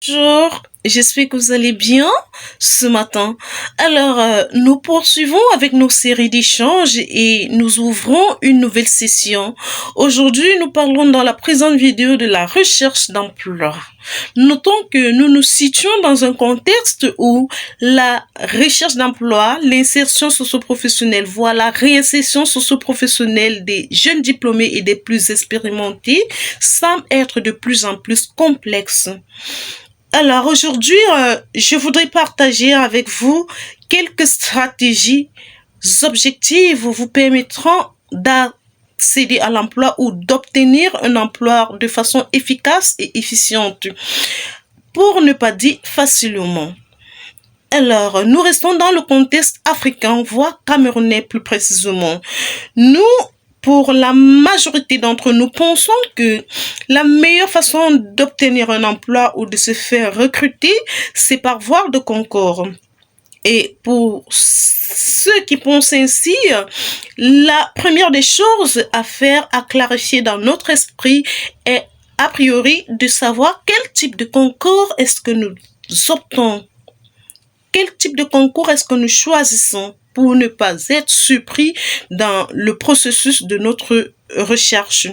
Bonjour, j'espère que vous allez bien ce matin. Nous poursuivons avec nos séries d'échanges et nous ouvrons une nouvelle session. Aujourd'hui, nous parlons dans la présente vidéo de la recherche d'emploi. Notons que nous nous situons dans un contexte où la recherche d'emploi, l'insertion socio-professionnelle, voire la réinsertion socio-professionnelle des jeunes diplômés et des plus expérimentés semble être de plus en plus complexe. Alors aujourd'hui, je voudrais partager avec vous quelques stratégies objectives vous permettront d'accéder à l'emploi ou d'obtenir un emploi de façon efficace et efficiente, pour ne pas dire facilement. Alors, nous restons dans le contexte africain, voire camerounais plus précisément. Pour la majorité d'entre nous, pensons que la meilleure façon d'obtenir un emploi ou de se faire recruter, c'est par voie de concours. Et pour ceux qui pensent ainsi, la première des choses à faire, à clarifier dans notre esprit est a priori de savoir quel type de concours est-ce que nous optons, quel type de concours est-ce que nous choisissons pour ne pas être surpris dans le processus de notre recherche.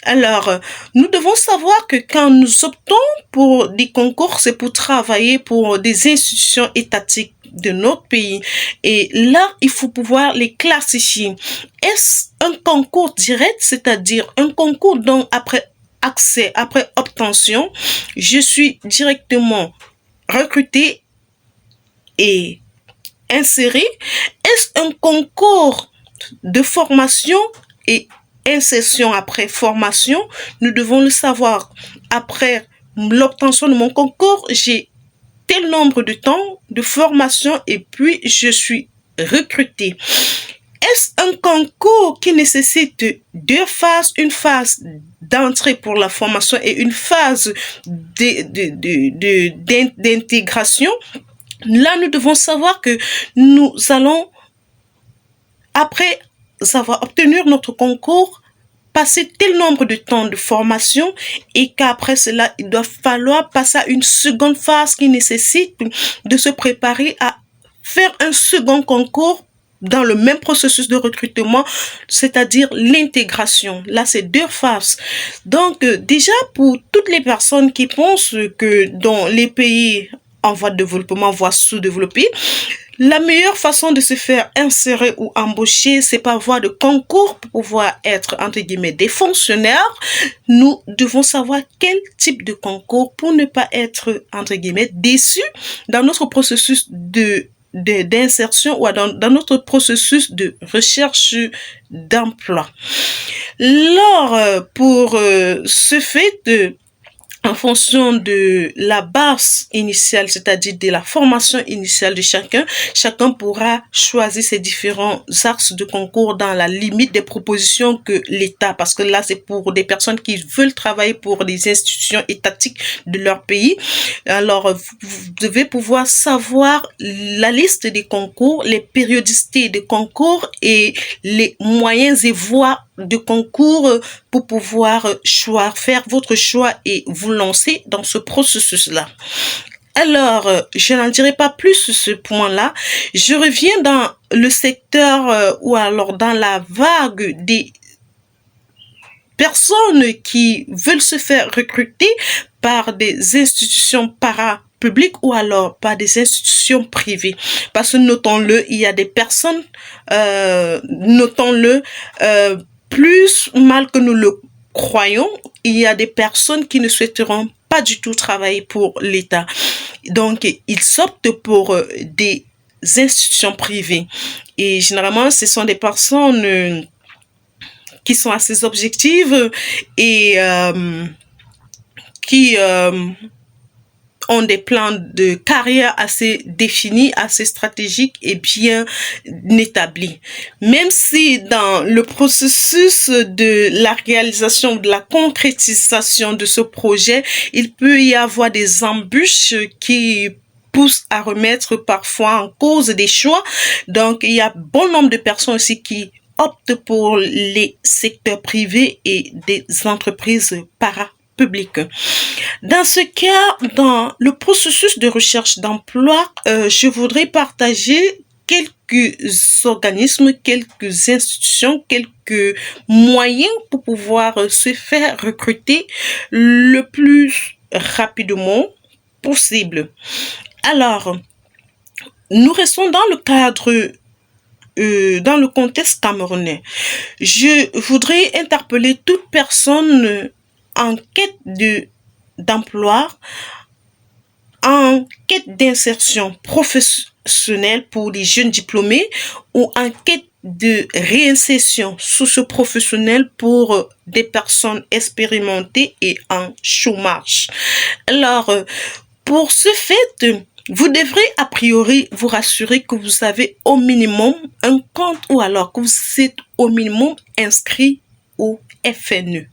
Alors, nous devons savoir que quand nous optons pour des concours, c'est pour travailler pour des institutions étatiques de notre pays. Et là, il faut pouvoir les classifier. Est-ce un concours direct, c'est-à-dire un concours dont après accès, après obtention, je suis directement recruté et inséré? Est-ce un concours de formation et insertion après formation? Nous devons le savoir. Après l'obtention de mon concours, j'ai tel nombre de temps de formation et puis je suis recruté. Est-ce un concours qui nécessite deux phases, une phase d'entrée pour la formation et une phase d'intégration? Là, nous devons savoir que nous allons, après avoir obtenu notre concours, passer tel nombre de temps de formation et qu'après cela, il doit falloir passer à une seconde phase qui nécessite de se préparer à faire un second concours dans le même processus de recrutement, c'est-à-dire l'intégration. Là, c'est deux phases. Donc, déjà, pour toutes les personnes qui pensent que dans les pays en voie de développement, voire sous-développés, la meilleure façon de se faire insérer ou embaucher, c'est par voie de concours pour pouvoir être, entre guillemets, des fonctionnaires. Nous devons savoir quel type de concours pour ne pas être, entre guillemets, déçus dans notre processus d'insertion ou dans notre processus de recherche d'emploi. Alors, pour ce fait, en fonction de la base initiale, c'est-à-dire de la formation initiale de chacun pourra choisir ses différents axes de concours dans la limite des propositions que l'État, parce que là, c'est pour des personnes qui veulent travailler pour des institutions étatiques de leur pays. Alors, vous devez pouvoir savoir la liste des concours, les périodicités des concours et les moyens et voies de concours pour pouvoir faire votre choix et vous lancer dans ce processus-là. Alors, je n'en dirai pas plus sur ce point-là. Je reviens dans le secteur ou alors dans la vague des personnes qui veulent se faire recruter par des institutions publiques ou alors par des institutions privées. Parce que notons-le, il y a des personnes, plus mal que nous le croyons, il y a des personnes qui ne souhaiteront pas du tout travailler pour l'État. Donc, ils optent pour des institutions privées. Et généralement, ce sont des personnes qui sont assez objectives et qui ont des plans de carrière assez définis, assez stratégiques et bien établis. Même si dans le processus de la réalisation, de la concrétisation de ce projet, il peut y avoir des embûches qui poussent à remettre parfois en cause des choix. Donc, il y a bon nombre de personnes aussi qui optent pour les secteurs privés et des entreprises public. Dans ce cas, dans le processus de recherche d'emploi, je voudrais partager quelques organismes, quelques institutions, quelques moyens pour pouvoir se faire recruter le plus rapidement possible. Alors, nous restons dans le cadre dans le contexte camerounais. Je voudrais interpeller toute personne en quête d'emploi, en quête d'insertion professionnelle pour les jeunes diplômés ou en quête de réinsertion socio-professionnelle pour des personnes expérimentées et en chômage. Alors, pour ce fait, vous devrez a priori vous rassurer que vous avez au minimum un compte ou alors que vous êtes au minimum inscrit au FNE,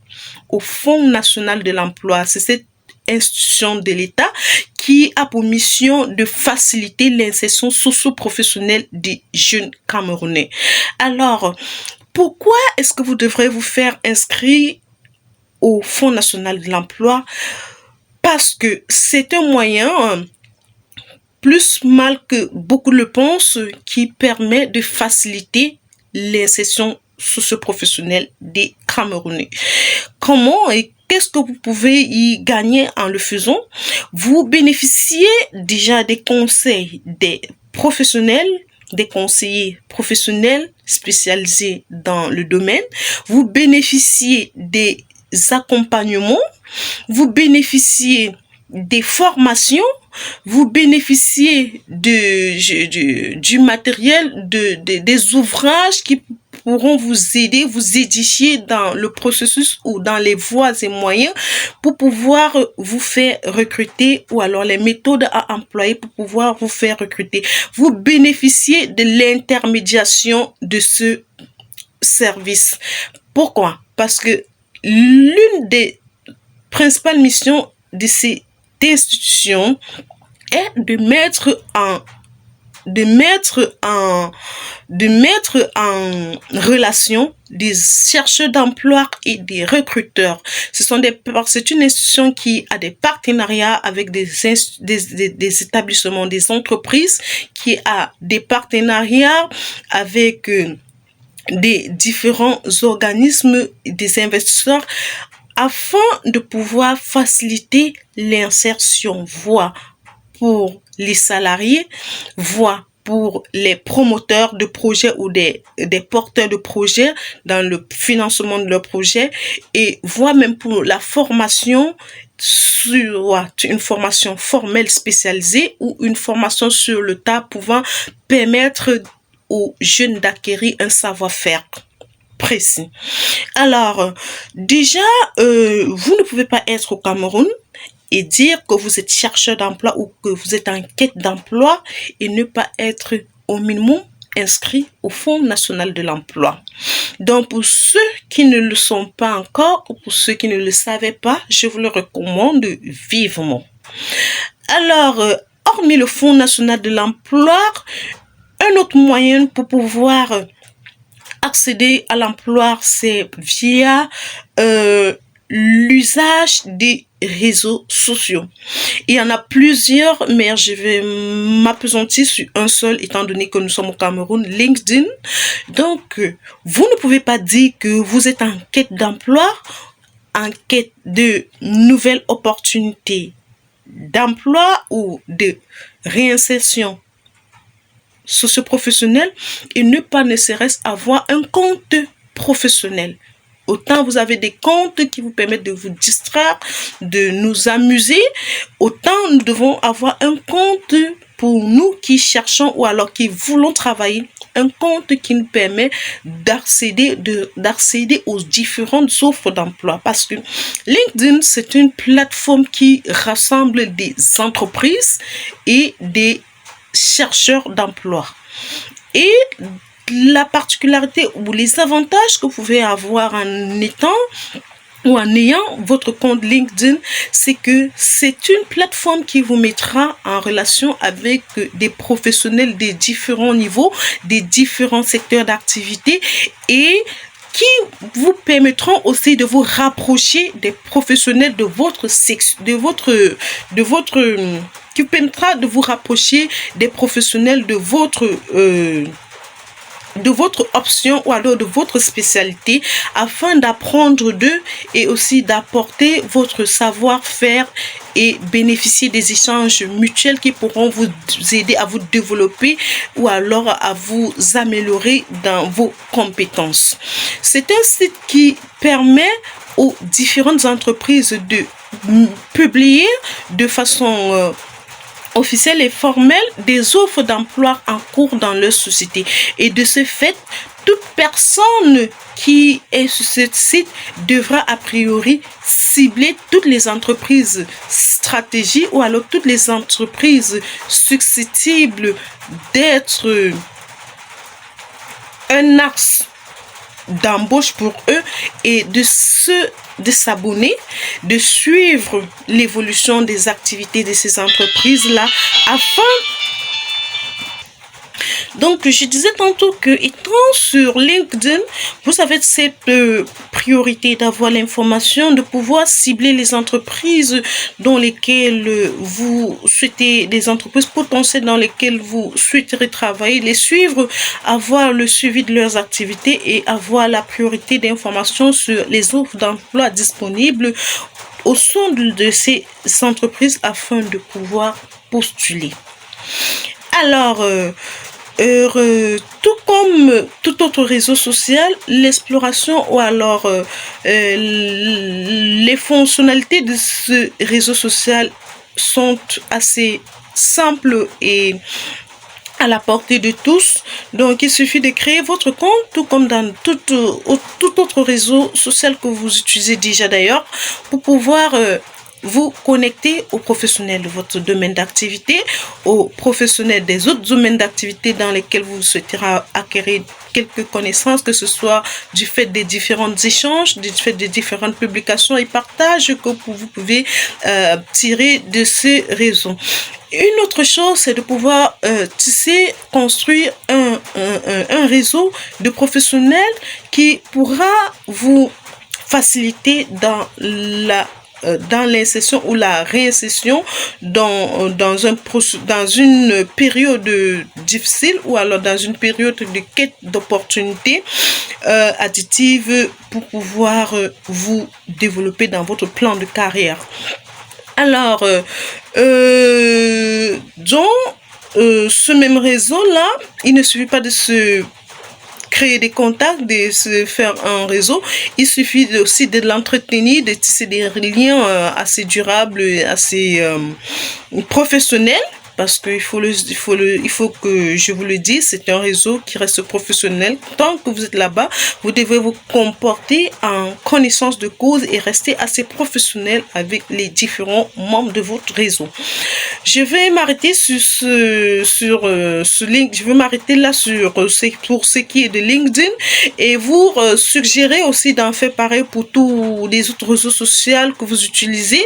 au Fonds national de l'emploi. C'est cette institution de l'État qui a pour mission de faciliter l'insertion socio-professionnelle des jeunes Camerounais. Alors, pourquoi est-ce que vous devrez vous faire inscrire au Fonds national de l'emploi? Parce que c'est un moyen plus mal que beaucoup le pensent, qui permet de faciliter l'insertion socio-professionnelle des Camerounais. Comment et qu'est-ce que vous pouvez y gagner en le faisant? Vous bénéficiez déjà des conseils des professionnels, des conseillers professionnels spécialisés dans le domaine. Vous bénéficiez des accompagnements, vous bénéficiez des formations, vous bénéficiez du matériel, des ouvrages qui pourront vous aider, vous édifier dans le processus ou dans les voies et moyens pour pouvoir vous faire recruter, ou alors les méthodes à employer pour pouvoir vous faire recruter. Vous bénéficiez de l'intermédiation de ce service. Pourquoi? Parce que l'une des principales missions de ces institutions est de mettre en relation des chercheurs d'emploi et des recruteurs. C'est une institution qui a des partenariats avec des établissements, des entreprises, qui a des partenariats avec des différents organismes, des investisseurs, afin de pouvoir faciliter l'insertion, voire pour les salariés, voire pour les promoteurs de projets ou des porteurs de projets dans le financement de leurs projets, et voire même pour la formation, sur une formation formelle spécialisée ou une formation sur le tas pouvant permettre aux jeunes d'acquérir un savoir-faire précis. Alors, déjà, vous ne pouvez pas être au Cameroun et dire que vous êtes chercheur d'emploi ou que vous êtes en quête d'emploi et ne pas être au minimum inscrit au Fonds national de l'emploi. Donc, pour ceux qui ne le sont pas encore ou pour ceux qui ne le savaient pas, je vous le recommande vivement. Alors, hormis le Fonds national de l'emploi, un autre moyen pour pouvoir accéder à l'emploi, c'est via l'usage des réseaux sociaux. Il y en a plusieurs, mais je vais m'appesantir sur un seul, étant donné que nous sommes au Cameroun, LinkedIn. Donc, vous ne pouvez pas dire que vous êtes en quête d'emploi, en quête de nouvelles opportunités d'emploi ou de réinsertion socio-professionnelle et ne pas ne serait-ce avoir un compte professionnel. Autant vous avez des comptes qui vous permettent de vous distraire, de nous amuser, autant nous devons avoir un compte pour nous qui cherchons ou alors qui voulons travailler, un compte qui nous permet d'accéder aux différentes offres d'emploi. Parce que LinkedIn, c'est une plateforme qui rassemble des entreprises et des chercheurs d'emploi. Et la particularité ou les avantages que vous pouvez avoir en étant ou en ayant votre compte LinkedIn, c'est que c'est une plateforme qui vous mettra en relation avec des professionnels des différents niveaux, des différents secteurs d'activité et qui vous permettront aussi de vous rapprocher des professionnels de votre sexe, qui vous permettra de vous rapprocher des professionnels de votre option ou alors de votre spécialité afin d'apprendre d'eux et aussi d'apporter votre savoir-faire et bénéficier des échanges mutuels qui pourront vous aider à vous développer ou alors à vous améliorer dans vos compétences. C'est un site qui permet aux différentes entreprises de publier de façon officielle et formelle des offres d'emploi en cours dans leur société. Et de ce fait, toute personne qui est sur ce site devra a priori cibler toutes les entreprises stratégiques ou alors toutes les entreprises susceptibles d'être un axe d'embauche pour eux et de s'abonner, de suivre l'évolution des activités de ces entreprises-là afin... Donc, je disais tantôt que, étant sur LinkedIn, vous avez cette priorité d'avoir l'information, de pouvoir cibler les entreprises dans lesquelles vous souhaitez, des entreprises potentielles dans lesquelles vous souhaiterez travailler, les suivre, avoir le suivi de leurs activités et avoir la priorité d'informations sur les offres d'emploi disponibles au sein de ces entreprises afin de pouvoir postuler. Alors, tout comme tout autre réseau social, l'exploration ou alors les fonctionnalités de ce réseau social sont assez simples et à la portée de tous. Donc, il suffit de créer votre compte, tout comme dans tout autre réseau social que vous utilisez déjà d'ailleurs, pour pouvoir vous connecter aux professionnels de votre domaine d'activité, aux professionnels des autres domaines d'activité dans lesquels vous souhaiterez acquérir quelques connaissances, que ce soit du fait des différents échanges, du fait des différentes publications et partages que vous pouvez tirer de ces réseaux. Une autre chose, c'est de pouvoir tisser, construire un réseau de professionnels qui pourra vous faciliter dans l'insertion ou la réinsertion dans une période difficile ou alors dans une période de quête d'opportunités additives pour pouvoir vous développer dans votre plan de carrière. Alors, dans ce même réseau-là, il ne suffit pas de se créer des contacts, de se faire un réseau. Il suffit aussi de l'entretenir, de tisser des liens assez durables, assez professionnels. Parce qu'il faut que je vous le dise, c'est un réseau qui reste professionnel. Tant que vous êtes là-bas, vous devez vous comporter en connaissance de cause et rester assez professionnel avec les différents membres de votre réseau. Je vais m'arrêter sur ce link. Je vais m'arrêter là pour ce qui est de LinkedIn et vous suggérer aussi d'en faire pareil pour tous les autres réseaux sociaux que vous utilisez,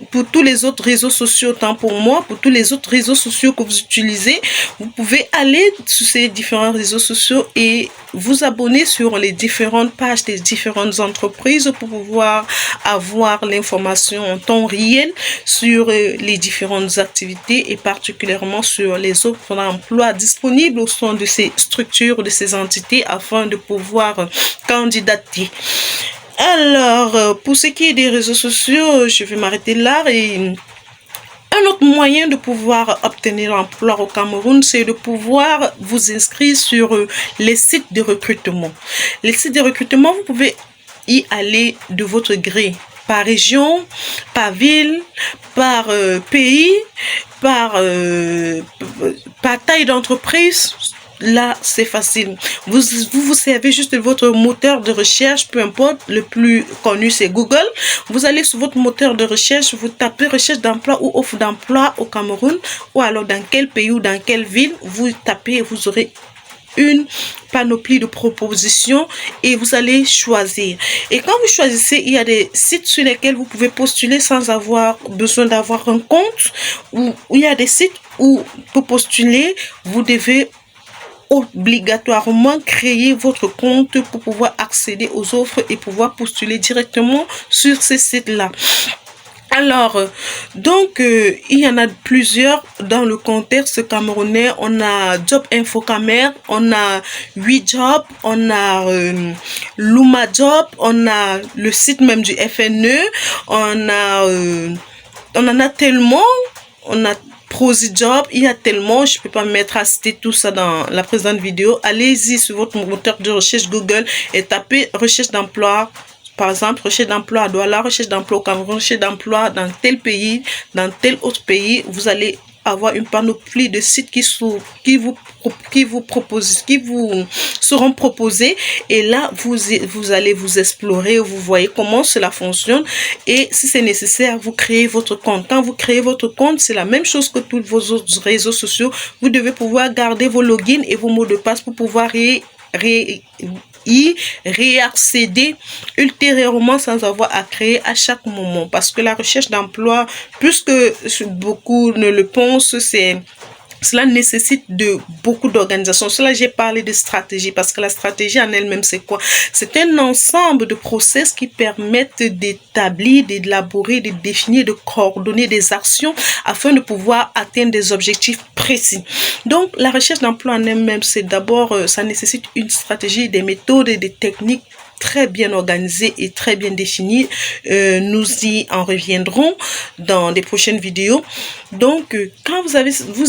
pour tous les autres réseaux sociaux, autant pour moi, pour tous les autres réseaux sociaux que vous utilisez. Vous pouvez aller sur ces différents réseaux sociaux et vous abonner sur les différentes pages des différentes entreprises pour pouvoir avoir l'information en temps réel sur les différentes activités et particulièrement sur les offres d'emploi disponibles au sein de ces structures, de ces entités afin de pouvoir candidater. Alors, pour ce qui est des réseaux sociaux, je vais m'arrêter là et un autre moyen de pouvoir obtenir l'emploi au Cameroun, c'est de pouvoir vous inscrire sur les sites de recrutement. Les sites de recrutement, vous pouvez y aller de votre gré, par région, par ville, par pays, par taille d'entreprise. Là, c'est facile. Vous servez juste de votre moteur de recherche, peu importe, le plus connu, c'est Google. Vous allez sur votre moteur de recherche, vous tapez recherche d'emploi ou offre d'emploi au Cameroun, ou alors dans quel pays ou dans quelle ville, vous tapez et vous aurez une panoplie de propositions et vous allez choisir. Et quand vous choisissez, il y a des sites sur lesquels vous pouvez postuler sans avoir besoin d'avoir un compte, ou il y a des sites où pour postuler, vous devez obligatoirement créer votre compte pour pouvoir accéder aux offres et pouvoir postuler directement sur ces sites-là. Alors, il y en a plusieurs dans le contexte camerounais. On a Job Info Camer, on a 8Job, on a Luma Job, on a le site même du FNE, on en a tellement, on a ProziJob, il y a tellement, je peux pas me mettre à citer tout ça dans la présente vidéo. Allez-y sur votre moteur de recherche Google et tapez recherche d'emploi. Par exemple, recherche d'emploi à Douala, recherche d'emploi au Cameroun, recherche d'emploi dans tel pays, dans tel autre pays. Vous allez avoir une panoplie de sites qui vous seront proposés. Et là, vous allez vous explorer, vous voyez comment cela fonctionne. Et si c'est nécessaire, vous créez votre compte. Quand vous créez votre compte, c'est la même chose que tous vos autres réseaux sociaux. Vous devez pouvoir garder vos logins et vos mots de passe pour pouvoir y réaccéder ultérieurement sans avoir à créer à chaque moment, parce que la recherche d'emploi, puisque beaucoup ne le pensent, cela nécessite de beaucoup d'organisation. Cela, j'ai parlé de stratégie, parce que la stratégie en elle-même, c'est quoi? C'est un ensemble de process qui permettent d'établir, d'élaborer, de définir, de coordonner des actions afin de pouvoir atteindre des objectifs précis. Donc, la recherche d'emploi en elle-même, c'est d'abord, ça nécessite une stratégie, des méthodes et des techniques très bien organisé et très bien défini. Nous y en reviendrons dans des prochaines vidéos. Donc, quand vous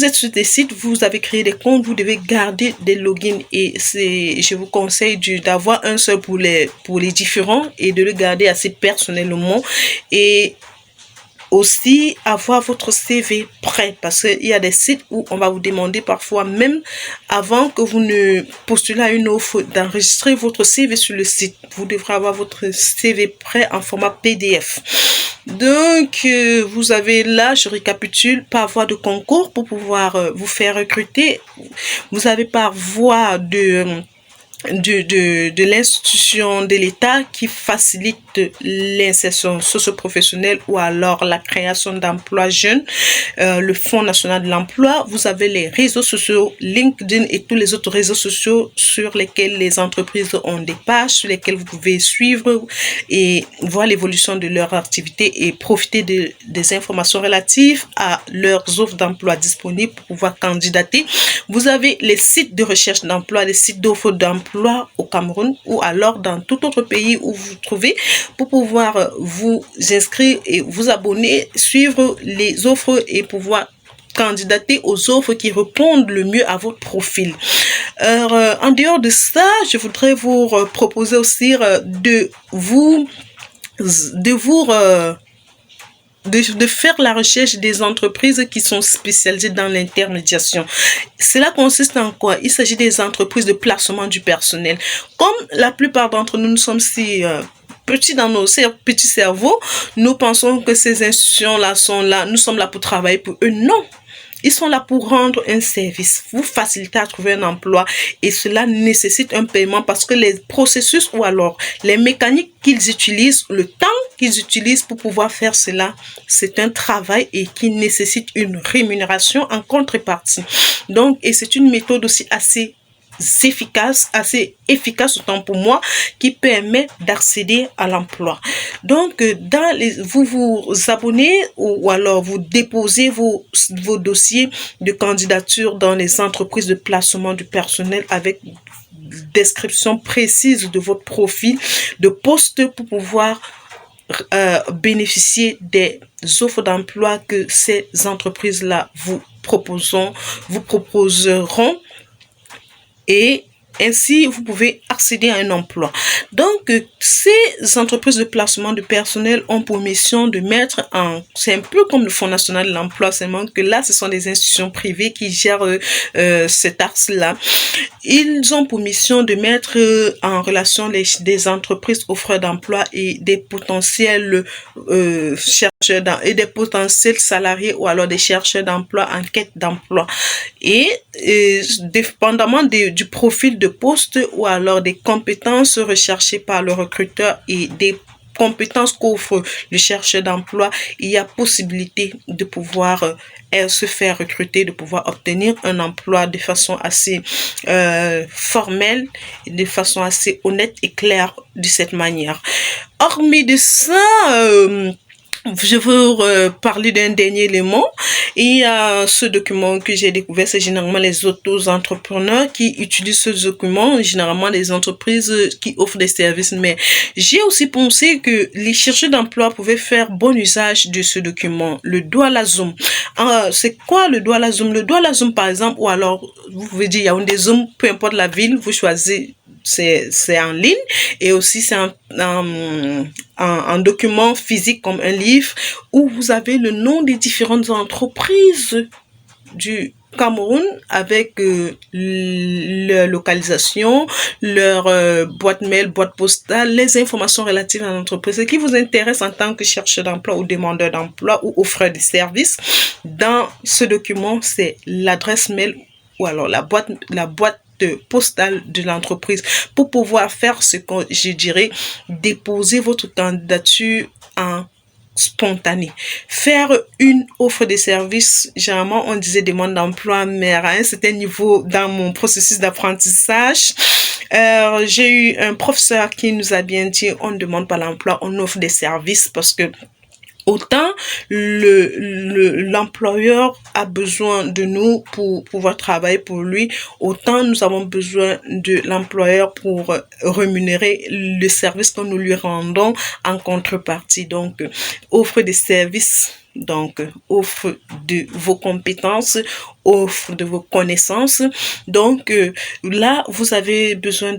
êtes sur des sites, vous avez créé des comptes, vous devez garder des logins et je vous conseille d'avoir un seul pour les différents et de le garder assez personnellement. Et aussi avoir votre CV prêt, parce qu'il y a des sites où on va vous demander parfois, même avant que vous ne postulez à une offre, d'enregistrer votre CV sur le site. Vous devrez avoir votre CV prêt en format PDF. Donc, vous avez là, je récapitule, par voie de concours pour pouvoir vous faire recruter. Vous avez par voie de l'institution de l'État qui facilite l'insertion socio-professionnelle ou alors la création d'emplois jeunes, le Fonds national de l'emploi. Vous avez les réseaux sociaux, LinkedIn et tous les autres réseaux sociaux sur lesquels les entreprises ont des pages, sur lesquels vous pouvez suivre et voir l'évolution de leur activité et profiter des informations relatives à leurs offres d'emploi disponibles pour pouvoir candidater. Vous avez les sites de recherche d'emploi, les sites d'offres d'emploi au Cameroun ou alors dans tout autre pays où vous vous trouvez pour pouvoir vous inscrire et vous abonner, suivre les offres et pouvoir candidater aux offres qui répondent le mieux à votre profil. En dehors de ça, je voudrais vous proposer aussi de faire la recherche des entreprises qui sont spécialisées dans l'intermédiation. Cela consiste en quoi? Il s'agit des entreprises de placement du personnel. Comme la plupart d'entre nous, nous sommes si petits dans nos petits cerveaux, nous pensons que ces institutions-là sont là, nous sommes là pour travailler pour eux. Non! Ils sont là pour rendre un service, vous faciliter à trouver un emploi et cela nécessite un paiement parce que les processus ou alors les mécaniques qu'ils utilisent, le temps qu'ils utilisent pour pouvoir faire cela, c'est un travail et qui nécessite une rémunération en contrepartie. Donc, et c'est une méthode aussi assez efficace autant pour moi, qui permet d'accéder à l'emploi. Donc, vous vous abonnez ou alors vous déposez vos dossiers de candidature dans les entreprises de placement du personnel avec description précise de votre profil de poste pour pouvoir bénéficier des offres d'emploi que ces entreprises-là vous proposeront et ainsi vous pouvez accéder à un emploi. Donc, ces entreprises de placement de personnel ont pour mission de mettre c'est un peu comme le Fonds national de l'emploi, seulement que là, ce sont des institutions privées qui gèrent cet axe-là. Ils ont pour mission de mettre en relation des entreprises offreurs d'emploi et des potentiels chercheurs et des potentiels salariés ou alors des chercheurs d'emploi en quête d'emploi. Et dépendamment du profil de poste ou alors des compétences recherchées par le recruteur et des compétences qu'offre le chercheur d'emploi, il y a possibilité de pouvoir se faire recruter, de pouvoir obtenir un emploi de façon assez formelle, de façon assez honnête et claire de cette manière. Hormis de ça, je veux parler d'un dernier élément. Il y a ce document que j'ai découvert, c'est généralement les auto-entrepreneurs qui utilisent ce document, généralement les entreprises qui offrent des services. Mais j'ai aussi pensé que les chercheurs d'emploi pouvaient faire bon usage de ce document, le Douala Zoom. C'est quoi le Douala Zoom? Le Douala Zoom, par exemple, ou alors, vous pouvez dire, il y a des Zoom, peu importe la ville, vous choisissez, c'est en ligne, et aussi c'est un document physique comme un livre où vous avez le nom des différentes entreprises du Cameroun avec leur localisation, leur boîte mail, boîte postale, les informations relatives à l'entreprise. Ce qui vous intéresse en tant que chercheur d'emploi ou demandeur d'emploi ou offreur de services, dans ce document, c'est l'adresse mail ou alors la boîte postale de l'entreprise pour pouvoir faire ce que je dirais, déposer votre candidature en spontané. Faire une offre de service, généralement on disait demande d'emploi, mais à un certain niveau dans mon processus d'apprentissage, j'ai eu un professeur qui nous a bien dit on ne demande pas l'emploi, on offre des services parce que autant l'employeur a besoin de nous pour pouvoir travailler pour lui, autant nous avons besoin de l'employeur pour rémunérer le service que nous lui rendons en contrepartie. Donc, offre des services. Donc, offre de vos compétences, offre de vos connaissances. Donc, là, vous avez besoin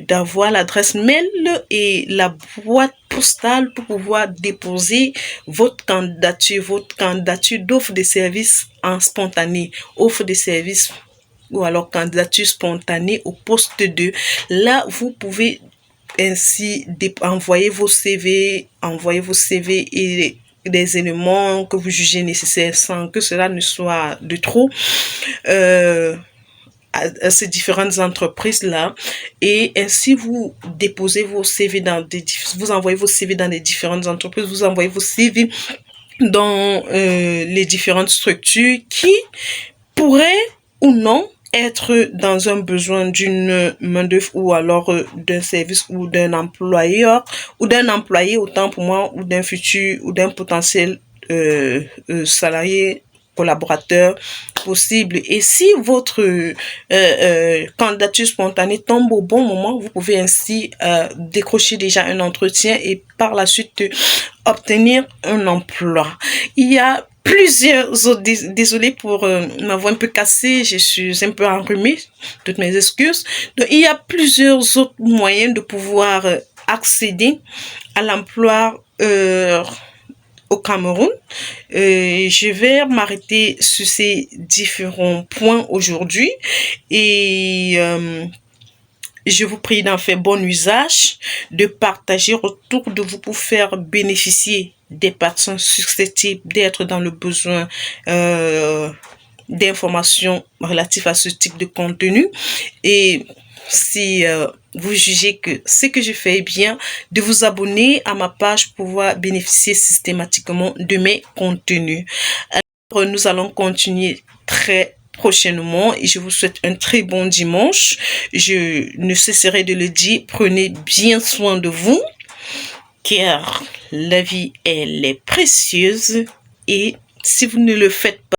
d'avoir l'adresse mail et la boîte postale pour pouvoir déposer votre candidature d'offre de services en spontané, offre de services ou alors candidature spontanée au poste 2. Là, vous pouvez ainsi envoyer vos CV et des éléments que vous jugez nécessaires sans que cela ne soit de trop à ces différentes entreprises-là. Et ainsi, vous déposez vos CV vous envoyez vos CV dans les différentes entreprises, vous envoyez vos CV dans les différentes structures qui pourraient ou non être dans un besoin d'une main-d'œuvre ou alors d'un service ou d'un employeur ou d'un employé, autant pour moi, ou d'un futur ou d'un potentiel salarié, collaborateur possible. Et si votre candidature spontanée tombe au bon moment, vous pouvez ainsi décrocher déjà un entretien et par la suite obtenir un emploi. Il y a plusieurs autres, désolée pour ma voix un peu cassée, je suis un peu enrhumée, toutes mes excuses. Donc, il y a plusieurs autres moyens de pouvoir accéder à l'emploi au Cameroun. Je vais m'arrêter sur ces différents points aujourd'hui et je vous prie d'en faire bon usage, de partager autour de vous pour faire bénéficier des personnes susceptibles d'être dans le besoin d'informations relatives à ce type de contenu. Et si vous jugez que ce que je fais est bien, de vous abonner à ma page pour pouvoir bénéficier systématiquement de mes contenus. Alors, nous allons continuer très prochainement et je vous souhaite un très bon dimanche. Je ne cesserai de le dire, prenez bien soin de vous car la vie elle est précieuse et si vous ne le faites pas,